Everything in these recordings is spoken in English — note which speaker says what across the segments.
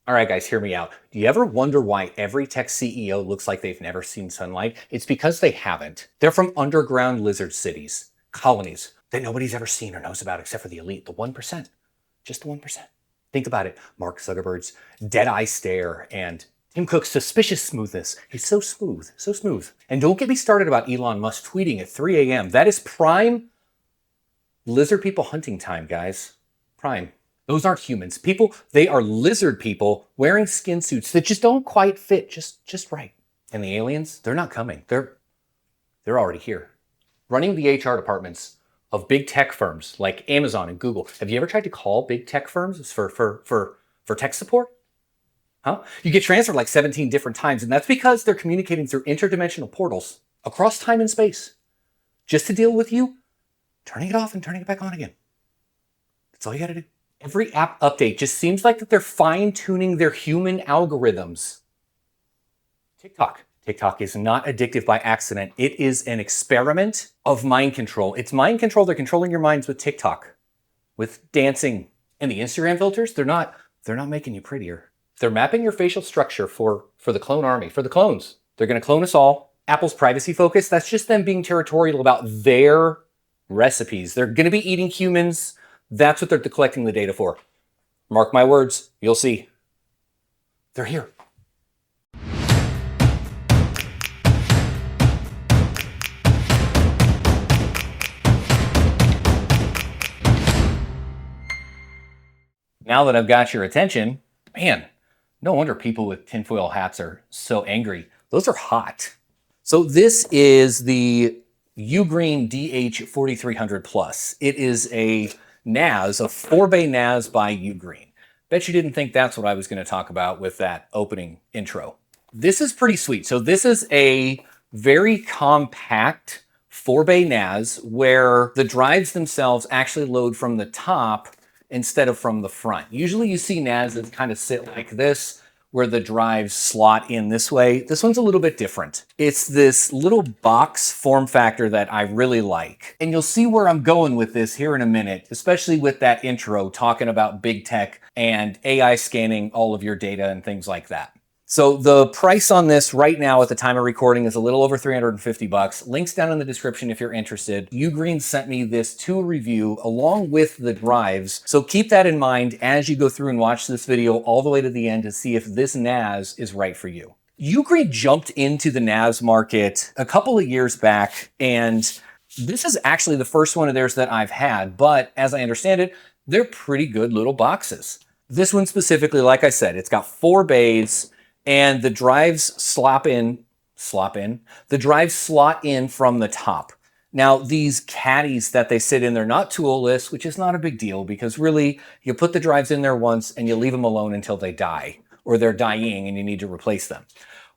Speaker 1: All right, guys, hear me out. Do you ever wonder why every tech CEO looks like they've never seen sunlight? It's because they haven't. They're from underground lizard cities, colonies that nobody's ever seen or knows about except for the elite, the 1%. Just the 1%. Think about it. Mark Zuckerberg's dead-eye stare and Tim Cook's suspicious smoothness. He's so smooth, so smooth. And don't get me started about Elon Musk tweeting at 3 a.m. That is prime lizard people hunting time, guys. Prime. Those aren't humans. People, they are lizard people wearing skin suits that just don't quite fit just right. And the aliens, they're not coming. They're already here. Running the HR departments of big tech firms like Amazon and Google. Have you ever tried to call big tech firms for tech support? Huh? You get transferred like 17 different times, and that's because they're communicating through interdimensional portals across time and space just to deal with you turning it off and turning it back on again. That's all you gotta do. Every app update just seems like that they're fine-tuning their human algorithms. TikTok is not addictive by accident. It is an experiment of mind control. It's mind control. They're controlling your minds with TikTok, with dancing. And the Instagram filters, they're not making you prettier. They're mapping your facial structure for the clone army, for the clones. They're gonna clone us all. Apple's privacy focus, that's just them being territorial about their recipes. They're gonna be eating humans. That's what they're collecting the data for. Mark my words, you'll see. They're here. Now that I've got your attention, man, no wonder people with tinfoil hats are so angry. Those are hot. So this is the Ugreen DH4300 Plus. It is a NAS, a 4-bay NAS by Ugreen. Bet you didn't think that's what I was going to talk about with that opening intro. This is pretty sweet. So this is a very compact 4-bay NAS where the drives themselves actually load from the top instead of from the front. Usually you see NAS that kind of sit like this, where the drives slot in this way. This one's a little bit different. It's this little box form factor that I really like. And you'll see where I'm going with this here in a minute, especially with that intro talking about big tech and AI scanning all of your data and things like that. So the price on this right now at the time of recording is a little over 350 bucks. Links down in the description if you're interested. Ugreen sent me this to review along with the drives. So keep that in mind as you go through and watch this video all the way to the end to see if this NAS is right for you. Ugreen jumped into the NAS market a couple of years back, and this is actually the first one of theirs that I've had, but as I understand it, they're pretty good little boxes. This one specifically, like I said, it's got 4 bays, and the drives slot in from the top. Now, these caddies that they sit in, they're not toolless, which is not a big deal because really you put the drives in there once and you leave them alone until they die or they're dying and you need to replace them.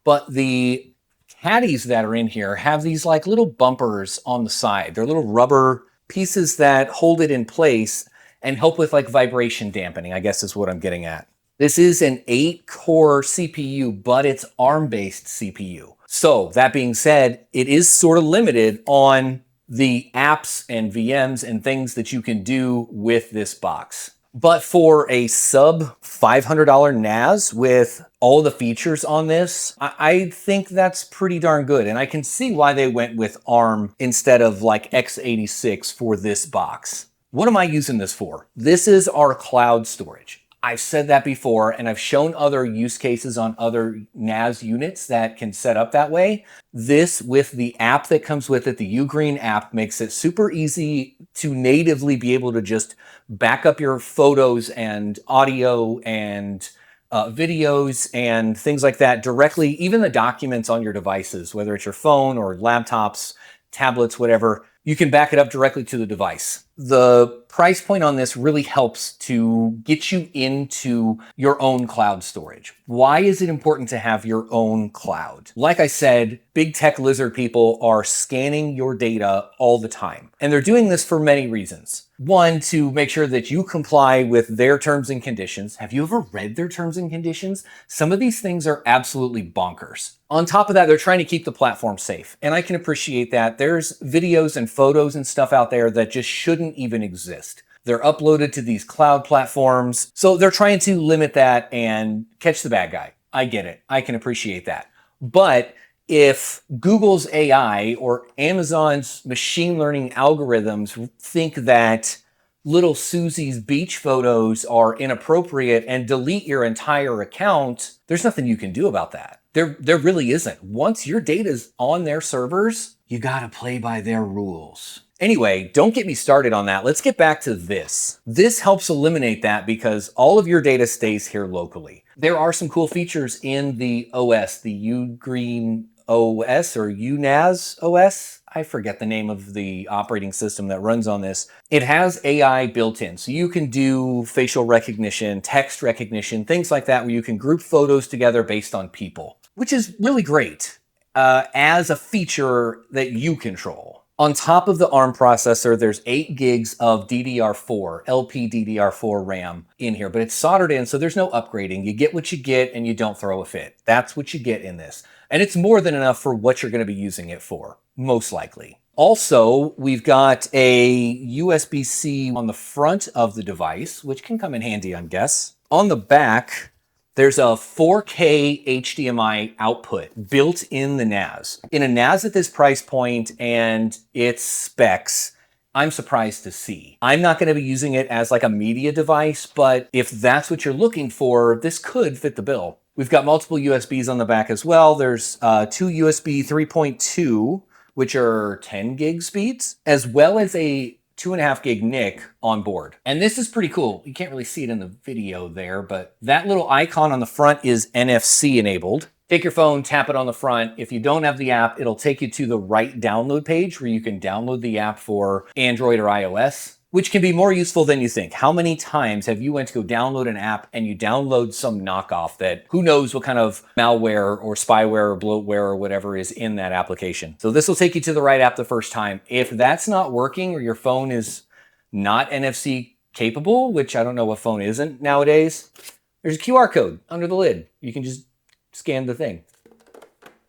Speaker 1: But the caddies that are in here have these like little bumpers on the side. They're little rubber pieces that hold it in place and help with like vibration dampening, I guess is what I'm getting at. This is an 8-core CPU, but it's ARM-based CPU. So that being said, it is sort of limited on the apps and VMs and things that you can do with this box. But for a sub $500 NAS with all the features on this, I think that's pretty darn good. And I can see why they went with ARM instead of like x86 for this box. What am I using this for? This is our cloud storage. I've said that before, and I've shown other use cases on other NAS units that can set up that way. This, with the app that comes with it, the Ugreen app, makes it super easy to natively be able to just back up your photos and audio and videos and things like that directly, even the documents on your devices, whether it's your phone or laptops, tablets, whatever, you can back it up directly to the device. The price point on this really helps to get you into your own cloud storage. Why is it important to have your own cloud? Like I said, big tech lizard people are scanning your data all the time. And they're doing this for many reasons. One, to make sure that you comply with their terms and conditions. Have you ever read their terms and conditions? Some of these things are absolutely bonkers. On top of that, they're trying to keep the platform safe. And I can appreciate that. There's videos and photos and stuff out there that just shouldn't even exist. They're uploaded to these cloud platforms. So they're trying to limit that and catch the bad guy. I get it. I can appreciate that. But if Google's AI or Amazon's machine learning algorithms think that little Susie's beach photos are inappropriate and delete your entire account, there's nothing you can do about that. There really isn't. Once your data's on their servers, you gotta play by their rules. Anyway, don't get me started on that. Let's get back to this. This helps eliminate that because all of your data stays here locally. There are some cool features in the OS, the Ugreen OS or UNAS OS. I forget the name of the operating system that runs on this. It has AI built in, so you can do facial recognition, text recognition, things like that, where you can group photos together based on people, which is really great as a feature that you control. On top of the ARM processor, there's 8 gigs of DDR4, LPDDR4 RAM in here, but it's soldered in, so there's no upgrading. You get what you get and you don't throw a fit. That's what you get in this. And it's more than enough for what you're going to be using it for, most likely. Also, we've got a USB-C on the front of the device, which can come in handy, I guess. On the back, there's a 4K HDMI output built in the NAS. In a NAS at this price point and its specs, I'm surprised to see. I'm not going to be using it as like a media device, but if that's what you're looking for, this could fit the bill. We've got multiple USBs on the back as well. There's 2 USB 3.2, which are 10 gig speeds, as well as a 2.5 gig NIC on board. And this is pretty cool. You can't really see it in the video there, but that little icon on the front is NFC enabled. Take your phone, tap it on the front. If you don't have the app, it'll take you to the right download page where you can download the app for Android or iOS, which can be more useful than you think. How many times have you went to go download an app and you download some knockoff that who knows what kind of malware or spyware or bloatware or whatever is in that application? So this will take you to the right app the first time. If that's not working or your phone is not NFC capable, which I don't know what phone isn't nowadays, there's a QR code under the lid. You can just scan the thing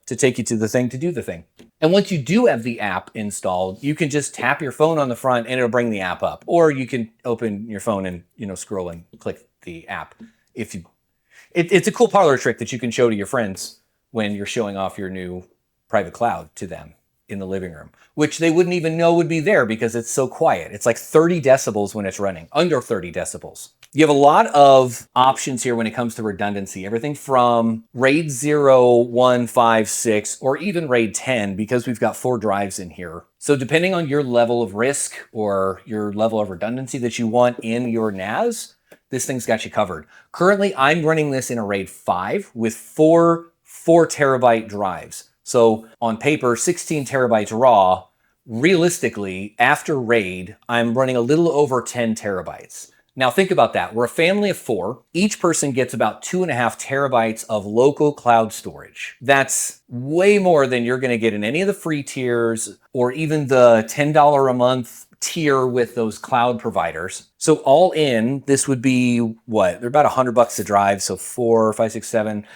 Speaker 1: to take you to the thing to do the thing. And once you do have the app installed, you can just tap your phone on the front and it'll bring the app up. Or you can open your phone and, scroll and click the app. It's a cool parlor trick that you can show to your friends when you're showing off your new private cloud to them in the living room, which they wouldn't even know would be there because it's so quiet. It's like 30 decibels when it's running, under 30 decibels. You have a lot of options here when it comes to redundancy. Everything from RAID 0, 1, 5, 6, or even RAID 10, because we've got 4 drives in here. So depending on your level of risk or your level of redundancy that you want in your NAS, this thing's got you covered. Currently, I'm running this in a RAID 5 with 4 terabyte drives. So on paper, 16 terabytes raw. Realistically, after RAID, I'm running a little over 10 terabytes. Now think about that. We're a family of 4. Each person gets about 2.5 terabytes of local cloud storage. That's way more than you're going to get in any of the free tiers or even the $10 a month tier with those cloud providers. So all in, this would be what? They're about $100 a drive. So 4, 5, 6, 7,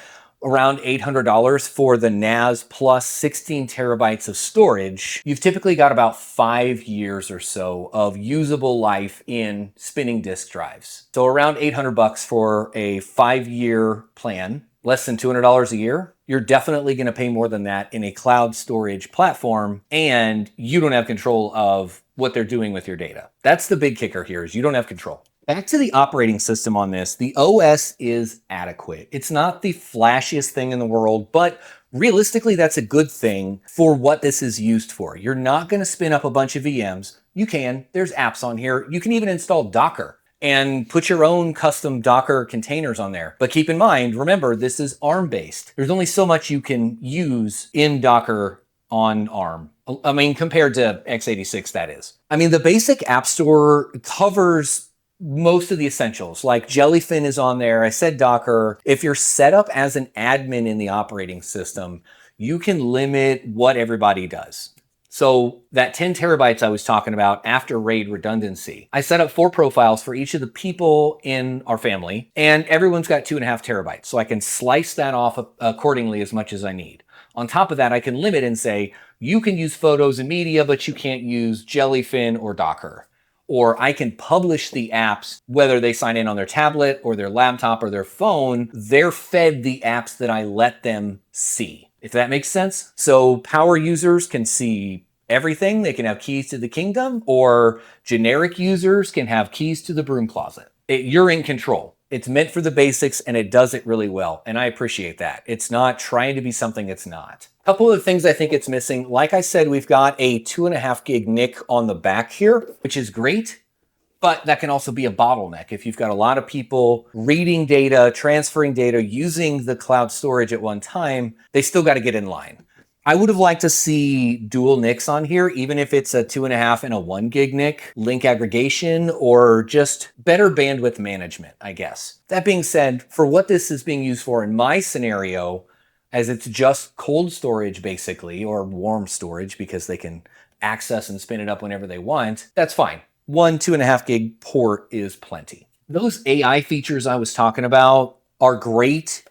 Speaker 1: around $800 for the NAS plus 16 terabytes of storage. You've typically got about 5 years or so of usable life in spinning disk drives. So around $800 for a 5-year plan, less than $200 a year. You're definitely going to pay more than that in a cloud storage platform, and you don't have control of what they're doing with your data. That's the big kicker here, is you don't have control. Back to the operating system on this, the OS is adequate. It's not the flashiest thing in the world, but realistically, that's a good thing for what this is used for. You're not going to spin up a bunch of VMs. You can. There's apps on here. You can even install Docker and put your own custom Docker containers on there. But keep in mind, remember, this is ARM-based. There's only so much you can use in Docker on ARM. I mean, compared to x86, that is. I mean, the basic App Store covers most of the essentials, like Jellyfin is on there. I said Docker. If you're set up as an admin in the operating system, you can limit what everybody does. So that 10 terabytes I was talking about after RAID redundancy, I set up 4 profiles for each of the people in our family, and everyone's got 2.5 terabytes. So I can slice that off accordingly as much as I need. On top of that, I can limit and say, you can use photos and media, but you can't use Jellyfin or Docker. or I can publish the apps, whether they sign in on their tablet or their laptop or their phone, they're fed the apps that I let them see, if that makes sense. So power users can see everything. They can have keys to the kingdom, or generic users can have keys to the broom closet. You're in control. It's meant for the basics and it does it really well. And I appreciate that. It's not trying to be something it's not. A couple of things I think it's missing. Like I said, we've got a 2.5 gig NIC on the back here, which is great. But that can also be a bottleneck. If you've got a lot of people reading data, transferring data, using the cloud storage at one time, they still got to get in line. I would have liked to see dual NICs on here, even if it's a 2.5 and a 1 gig NIC, link aggregation, or just better bandwidth management, I guess. That being said, for what this is being used for in my scenario, as it's just cold storage basically, or warm storage because they can access and spin it up whenever they want, that's fine. One 2.5 gig port is plenty. Those AI features I was talking about are great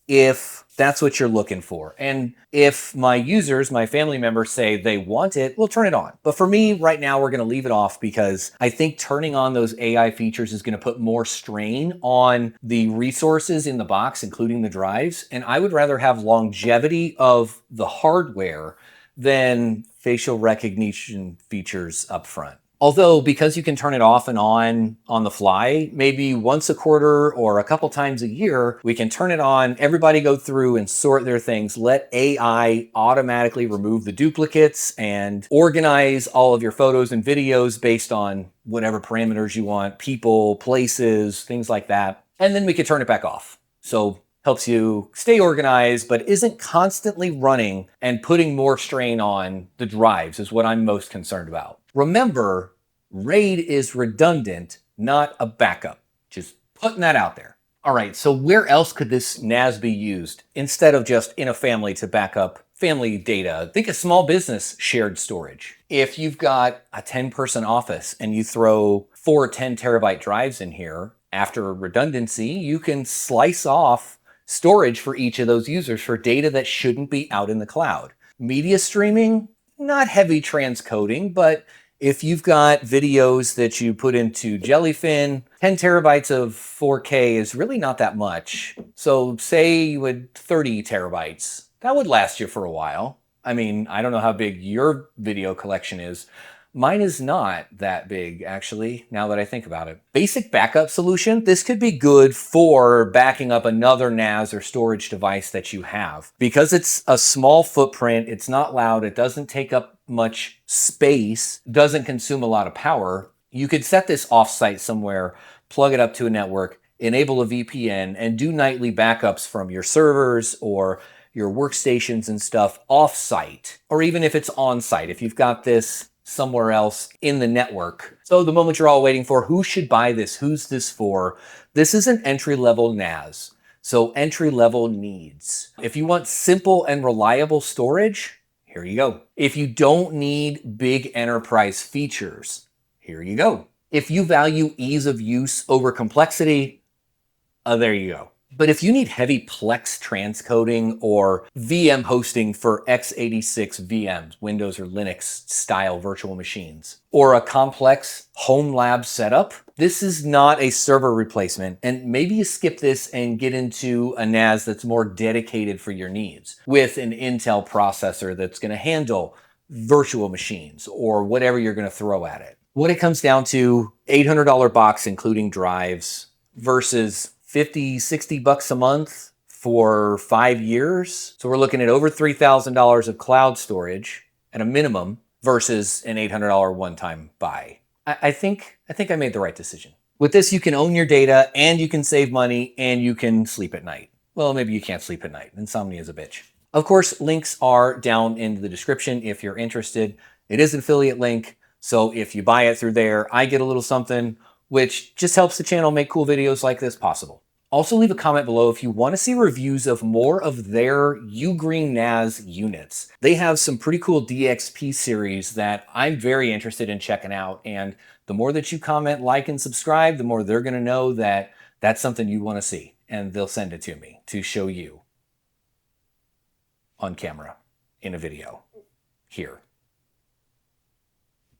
Speaker 1: if that's what you're looking for. And if my users, my family members say they want it, we'll turn it on. But for me right now, we're going to leave it off because I think turning on those AI features is going to put more strain on the resources in the box, including the drives. And I would rather have longevity of the hardware than facial recognition features up front. Although, because you can turn it off and on the fly, maybe once a quarter or a couple times a year, we can turn it on, everybody go through and sort their things, let AI automatically remove the duplicates and organize all of your photos and videos based on whatever parameters you want, people, places, things like that. And then we can turn it back off. So helps you stay organized, but isn't constantly running and putting more strain on the drives is what I'm most concerned about. Remember, RAID is redundant, not a backup. Just putting that out there. All right, so where else could this NAS be used instead of just in a family to back up family data? Think a small business shared storage. If you've got a 10-person office and you throw 4 10 terabyte drives in here, after redundancy, you can slice off storage for each of those users for data that shouldn't be out in the cloud. Media streaming, not heavy transcoding, but if you've got videos that you put into Jellyfin, 10 terabytes of 4K is really not that much. So say you had 30 terabytes. That would last you for a while. I mean, I don't know how big your video collection is. Mine is not that big, actually, now that I think about it. Basic backup solution, this could be good for backing up another NAS or storage device that you have. Because it's a small footprint, it's not loud, it doesn't take up much space, doesn't consume a lot of power, you could set this offsite somewhere, plug it up to a network, enable a VPN, and do nightly backups from your servers or your workstations and stuff offsite, or even if it's on-site, if you've got this somewhere else in the network. So the moment you're all waiting for, who should buy this? Who's this for? This is an entry-level NAS. So entry-level needs. If you want simple and reliable storage, here you go. If you don't need big enterprise features, here you go. If you value ease of use over complexity, there you go. But if you need heavy Plex transcoding or VM hosting for x86 VMs, Windows or Linux style virtual machines, or a complex home lab setup, this is not a server replacement. And maybe you skip this and get into a NAS that's more dedicated for your needs with an Intel processor that's going to handle virtual machines or whatever you're going to throw at it. What it comes down to, $800 box including drives versus 50, 60 bucks a month for 5 years. So we're looking at over $3,000 of cloud storage at a minimum versus an $800 one-time buy. I think I made the right decision. With this, you can own your data and you can save money and you can sleep at night. Well, maybe you can't sleep at night. Insomnia is a bitch. Of course, links are down in the description if you're interested. It is an affiliate link. So if you buy it through there, I get a little something, which just helps the channel make cool videos like this possible. Also leave a comment below if you want to see reviews of more of their Ugreen NAS units. They have some pretty cool DXP series that I'm very interested in checking out. And the more that you comment, like, and subscribe, the more they're going to know that that's something you want to see. And they'll send it to me to show you on camera in a video here.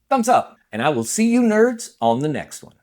Speaker 1: Thumbs up. and I will see you nerds on the next one.